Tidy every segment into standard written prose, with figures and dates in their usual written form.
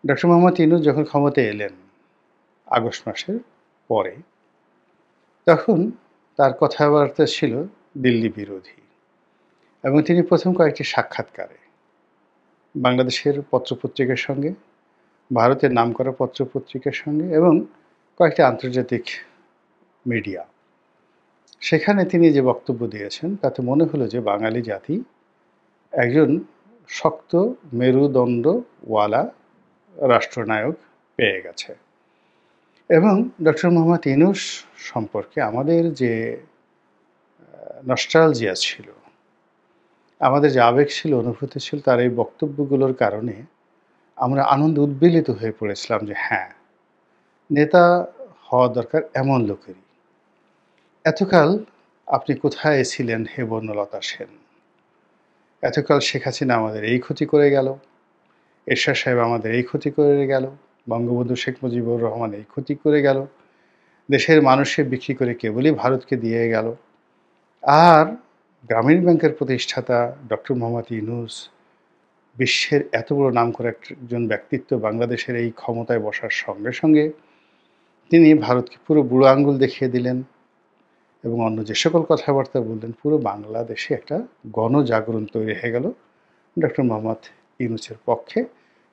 Doctor Mohammad Yunus যখন ক্ষমতায় এলেন আগস্ট মাসের পরে, তখন তার কথাবার্তা ছিল দিল্লি বিরোধী এবং তিনি প্রথম কয়েকটি সাক্ষাৎকারে বাংলাদেশের পত্রপত্রিকার সঙ্গে, ভারতের নামকরা পত্রপত্রিকার সঙ্গে এবং কয়েকটি আন্তর্জাতিক মিডিয়া, সেখানে তিনি যে বক্তব্য দিয়েছেন তাতে মনে হলো যে বাঙালি জাতি একজন শক্ত মেরুদণ্ডওয়ালা রাষ্ট্রনায়ক পেয়ে গেছে। এবং ডক্টর মোহাম্মদ ইউনূস সম্পর্কে আমাদের যে নস্টালজিয়া ছিল, আমাদের যে আবেগ ছিল, অনুভূতি ছিল, তার এই বক্তব্যগুলোর কারণে আমরা আনন্দে উদ্বেলিত হয়ে পড়েছিলাম যে হ্যাঁ, নেতা হওয়া দরকার এমন লোকেরই। এতকাল আপনি কোথায় ছিলেন হে বর্ণলতা সেন? এতকাল শেখ হাসিনা আমাদের এই ক্ষতি করে গেল, এরশাদ সাহেব আমাদের এই ক্ষতি করে গেল, বঙ্গবন্ধু শেখ মুজিবুর রহমান এই ক্ষতি করে গেল, দেশের মানুষকে বিক্রি করে কেবলই ভারতকে দিয়ে গেল। আর গ্রামীণ ব্যাংকের প্রতিষ্ঠাতা ডক্টর মোহাম্মদ ইউনূস, বিশ্বের এত বড় নামকরা একজন ব্যক্তিত্ব, বাংলাদেশের এই ক্ষমতায় বসার সঙ্গে সঙ্গে তিনি ভারতকে পুরো বুড়ো আঙ্গুল দেখিয়ে দিলেন এবং অন্য যে সকল কথাবার্তা বললেন, পুরো বাংলাদেশে একটা গণজাগরণ তৈরি হয়ে গেল ডক্টর মোহাম্মদ ইউনূসের পক্ষে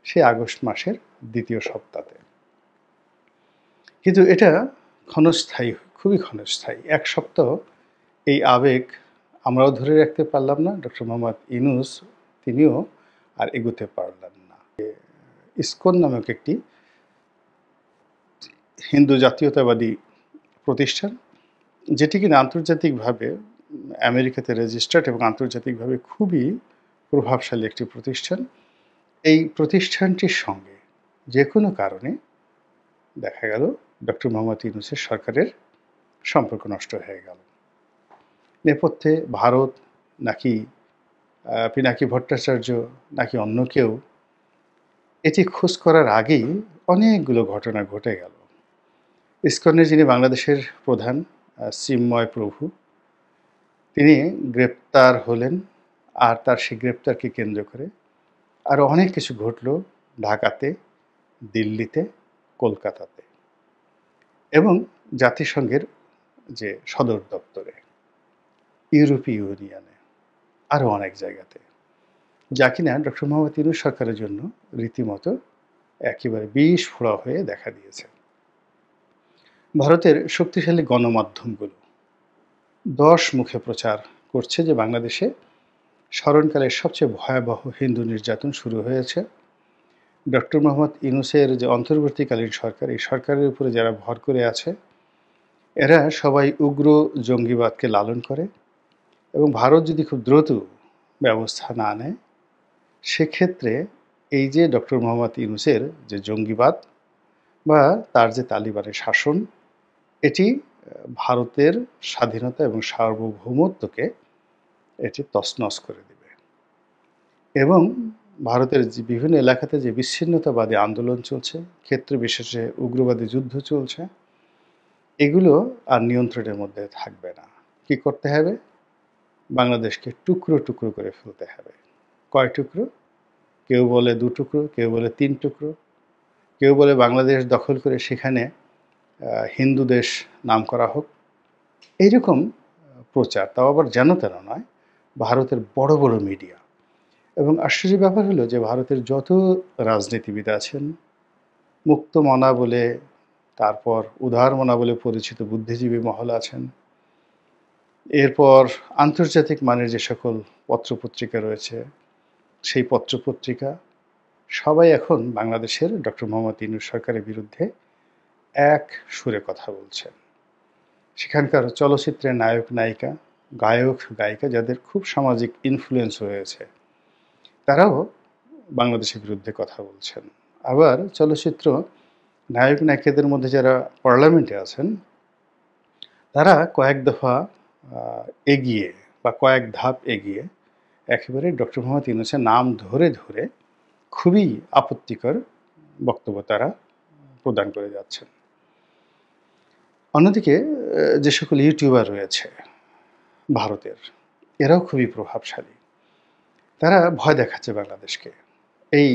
সেই আগস্ট মাসের দ্বিতীয় সপ্তাহে। কিন্তু এটা ক্ষণস্থায়ী, খুবই ক্ষণস্থায়ী। এক সপ্তাহ এই আবেগ আমরাও ধরে রাখতে পারলাম না, ডক্টর মোহাম্মদ ইউনূস তিনিও আর এগোতে পারলেন না। ইসকন নামক একটি হিন্দু জাতীয়তাবাদী প্রতিষ্ঠান, যেটি কিনা আন্তর্জাতিকভাবে আমেরিকাতে রেজিস্টার্ড এবং আন্তর্জাতিকভাবে খুবই প্রভাবশালী একটি প্রতিষ্ঠান, এই প্রতিষ্ঠানটির সঙ্গে যে কোনো কারণে দেখা গেল ডক্টর মোহাম্মদ ইউনূসের সরকারের সম্পর্ক নষ্ট হয়ে গেল। নেপথ্যে ভারত নাকি পিনাকি ভট্টাচার্য নাকি অন্য কেউ, এটি খোঁজ করার আগেই অনেকগুলো ঘটনা ঘটে গেল। ইসকনের যিনি বাংলাদেশের প্রধান চিন্ময় প্রভু, তিনি গ্রেপ্তার হলেন, আর তার সেই গ্রেপ্তারকে কেন্দ্র করে আরও অনেক কিছু ঘটল ঢাকাতে, দিল্লিতে, কলকাতাতে এবং জাতিসংঘের যে সদর দপ্তরে, ইউরোপীয় ইউনিয়নে, আরও অনেক জায়গাতে, যা কিনা ডক্টর মোহাম্মদ ইউনূস সরকারের জন্য রীতিমতো একেবারে বিষ ফোড়া হয়ে দেখা দিয়েছে। ভারতের শক্তিশালী গণমাধ্যমগুলো 10 মুখে প্রচার করছে যে বাংলাদেশে স্মরণকালের সবচেয়ে ভয়াবহ হিন্দু নির্যাতন শুরু হয়েছে। ডক্টর মোহাম্মদ ইউনূসের যে অন্তর্বর্তীকালীন সরকার, এই সরকারের উপরে যারা ভর করে আছে, এরা সবাই উগ্র জঙ্গিবাদকে লালন করে এবং ভারত যদি খুব দ্রুত ব্যবস্থা না নেয়, সেক্ষেত্রে এই যে ডক্টর মোহাম্মদ ইউনূসের যে জঙ্গিবাদ বা তার যে তালিবানের শাসন, এটি ভারতের স্বাধীনতা এবং সার্বভৌমত্বকে এটি তছনছ করে দেবে এবং ভারতের যে বিভিন্ন এলাকাতে যে বিচ্ছিন্নতাবাদী আন্দোলন চলছে, ক্ষেত্র বিশেষে উগ্রবাদী যুদ্ধ চলছে, এগুলো আর নিয়ন্ত্রণের মধ্যে থাকবে না। কি করতে হবে? বাংলাদেশকে টুকরো টুকরো করে ফেলতে হবে। কয় টুকরো? কেউ বলে 2 টুকরো, কেউ বলে 3 টুকরো, কেউ বলে বাংলাদেশ দখল করে সেখানে হিন্দু দেশ নাম করা হোক। এইরকম প্রচার, তাও আবার যেন তেন নয়, ভারতের বড় বড় মিডিয়া। এবং আশ্চর্যের ব্যাপার হলো যে ভারতের যত রাজনীতিবিদ আছেন, মুক্তমনা বলে, তারপর উদারমনা বলে পরিচিত বুদ্ধিজীবী মহল আছেন, এরপর আন্তর্জাতিক মানের যে সকল পত্রপত্রিকা রয়েছে, সেই পত্রপত্রিকা সবাই এখন বাংলাদেশের ডক্টর মোহাম্মদ ইউনূস সরকারের বিরুদ্ধে এক সুরে কথা বলছেন। সেখানকার চলচ্চিত্রের নায়ক নায়িকা, গায়ক গায়িকা, যাদের খুব সামাজিক ইনফ্লুয়েন্স রয়েছে, তারাও বাংলাদেশের বিরুদ্ধে কথা বলছেন। আবার চলচ্চিত্র নায়ক নায়িকাদের মধ্যে যারা পার্লামেন্টে আছেন, তারা কয়েক দফা এগিয়ে বা কয়েক ধাপ এগিয়ে একেবারে ডক্টর মোহাম্মদ ইউনূসের নাম ধরে ধরে খুবই আপত্তিকর বক্তব্য তারা প্রদান করে যাচ্ছেন। অন্যদিকে যে সকল ইউটিউবার রয়েছে ভারতের, এরাও খুবই প্রভাবশালী। তারা ভয় দেখাচ্ছে বাংলাদেশকে এই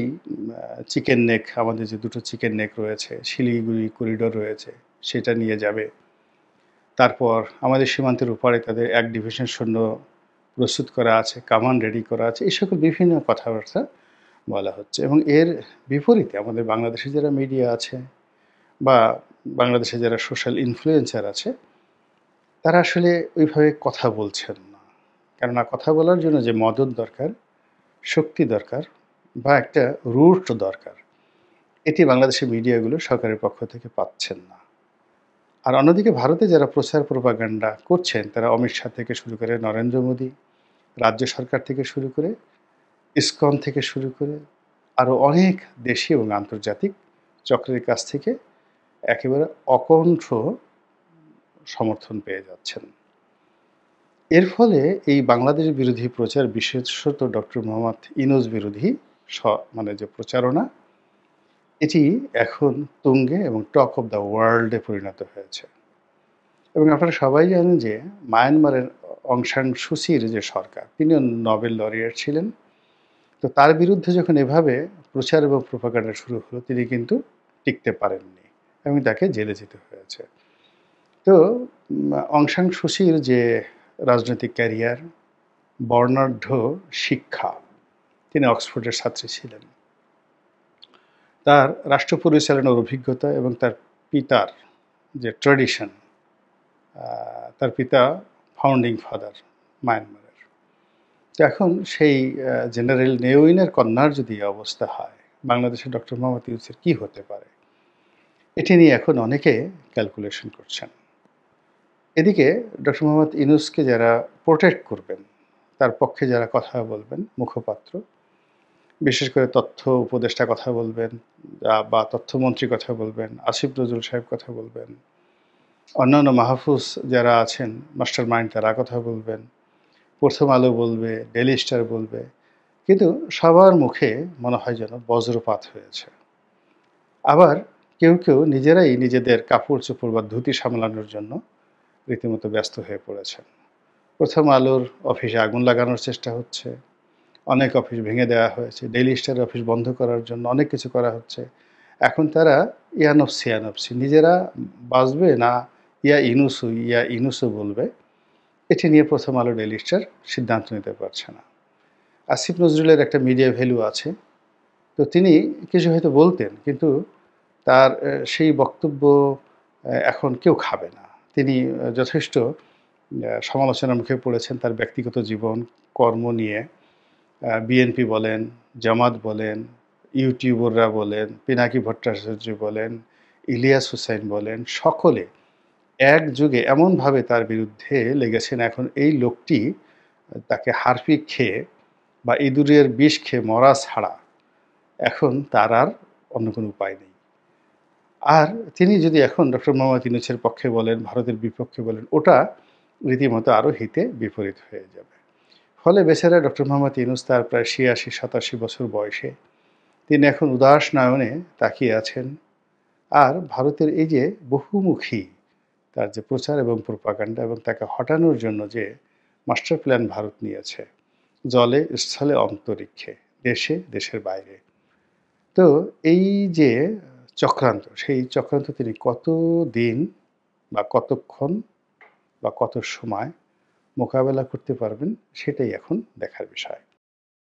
চিকেন নেক, আমাদের যে দুটো চিকেন নেক রয়েছে, শিলিগুড়ি করিডোর রয়েছে, সেটা নিয়ে যাবে। তারপর আমাদের সীমান্তের ওপারে তাদের ১ ডিভিশন সৈন্য প্রস্তুত করা আছে, কামান রেডি করা আছে। এই সকল বিভিন্ন কথাবার্তা বলা হচ্ছে এবং এর বিপরীতে আমাদের বাংলাদেশে যারা মিডিয়া আছে বা বাংলাদেশে যারা সোশ্যাল ইনফ্লুয়েন্সার আছে, তারা আসলে ওইভাবে কথা বলছেন না। কেননা কথা বলার জন্য যে মদত দরকার, শক্তি দরকার বা একটা রুট দরকার, এটি বাংলাদেশের মিডিয়াগুলো সরকারের পক্ষ থেকে পাচ্ছেন না। আর অন্যদিকে ভারতে যারা প্রচার প্রপাগান্ডা করছেন, তারা অমিত শাহ থেকে শুরু করে নরেন্দ্র মোদী, রাজ্য সরকার থেকে শুরু করে, ইসকন থেকে শুরু করে আরও অনেক দেশি এবং আন্তর্জাতিক চক্রের কাছ থেকে একেবারে অকণ্ঠ সমর্থন পেয়ে যাচ্ছেন। এর ফলে এই বাংলাদেশ বিরোধী প্রচার, বিশেষত ডক্টর মোহাম্মদ ইউনূস বিরোধী মানে যে প্রচারণা, এটি এখন তুঙ্গে এবং টক অফ দ্য ওয়ার্ল্ডে পরিণত হয়েছে। এবং আপনারা সবাই জানেন যে মায়ানমারের অং সান সুচির যে সরকার, তিনিও নোবেল লরিয়েট ছিলেন। তো তার বিরুদ্ধে যখন এভাবে প্রচার এবং প্রোপাগান্ডা শুরু হলো, তিনি কিন্তু টিকতে পারেননি এবং তাকে জেলে যেতে হয়েছে। তো অং সান সুচির যে রাজনৈতিক ক্যারিয়ার, বর্ণাঢ্য শিক্ষা, তিনি অক্সফোর্ডের ছাত্রী ছিলেন। তার রাষ্ট্র পরিচালনার অভিজ্ঞতা এবং তার পিতার যে ট্র্যাডিশন, তার পিতা ফাউন্ডিং ফাদার মায়ানমারের। তো এখন সেই জেনারেল নেওইনের কন্যার যদি এই অবস্থা হয়, বাংলাদেশে ডক্টর মোহাম্মদ ইউনূসের কী হতে পারে, এটি নিয়ে এখন অনেকে ক্যালকুলেশন করছেন। এদিকে ডক্টর মোহাম্মদ ইউনূসকে যারা প্রোটেক্ট করবেন, তার পক্ষে যারা কথা বলবেন, মুখপাত্র, বিশেষ করে তথ্য উপদেষ্টা কথা বলবেন বা তথ্যমন্ত্রী কথা বলবেন, আসিফ নজরুল সাহেব কথা বলবেন, অন্যান্য মাহফুজ যারা আছেন মাস্টার মাইন্ড, তারা কথা বলবেন, প্রথম আলো বলবে, ডেইলি স্টার বলবে, কিন্তু সবার মুখে মনে হয় যেন বজ্রপাত হয়েছে। আবার কেউ কেউ নিজেরাই নিজেদের কাপড় চোপড় বা ধুতি সামলানোর জন্য রীতিমতো ব্যস্ত হয়ে পড়েছেন। প্রথম আলোর অফিসে আগুন লাগানোর চেষ্টা হচ্ছে, অনেক অফিস ভেঙে দেওয়া হয়েছে, ডেইলি স্টারের অফিস বন্ধ করার জন্য অনেক কিছু করা হচ্ছে। এখন তারা ইয়ানফসি ইয়ানফসি, নিজেরা বাঁচবে না ইয়া ইনুসু বলবে, এটি নিয়ে প্রথম আলো, ডেইলি স্টার সিদ্ধান্ত নিতে পারছে না। আসিফ নজরুলের একটা মিডিয়া ভ্যালু আছে, তো তিনি কিছু হয়তো বলতেন, কিন্তু তার সেই বক্তব্য এখন কেউ খাবে না। তিনি যথেষ্ট সমালোচনার মুখে পড়েছেন তার ব্যক্তিগত জীবন, কর্ম নিয়ে। বিএনপি বলেন, জামাত বলেন, ইউটিউবাররা বলেন, পিনাকি ভট্টাচার্য বলেন, ইলিয়াস হুসাইন বলেন, সকলে একযোগে এমনভাবে তার বিরুদ্ধে লেগেছেন, এখন এই লোকটি তাকে হারপিক খেয়ে বা ইঁদুরের বিষ খেয়ে মরা ছাড়া এখন তার আর অন্য কোনো উপায় নেই। আর তিনি যদি এখন ডক্টর মোহাম্মদ ইউনূসের পক্ষে বলেন, ভারতের বিপক্ষে বলেন, ওটা রীতিমতো আরও হিতে বিপরীত হয়ে যাবে। ফলে বেচারা ডক্টর মোহাম্মদ ইউনূস তার প্রায় ৮৬-৮৭ বছর বয়সে তিনি এখন উদাস নয়নে তাকিয়ে আছেন। আর ভারতের এই যে বহুমুখী তার যে প্রচার এবং প্রোপাগান্ডা এবং তাকে হটানোর জন্য যে মাস্টার প্ল্যান ভারত নিয়েছে, জলে, স্থলে, অন্তরিক্ষে, দেশে, দেশের বাইরে, তো এই যে চক্রান্ত, সেই চক্রান্ত তিনি কতদিন বা কতক্ষণ বা কত সময় মোকাবেলা করতে পারবেন, সেটাই এখন দেখার বিষয়।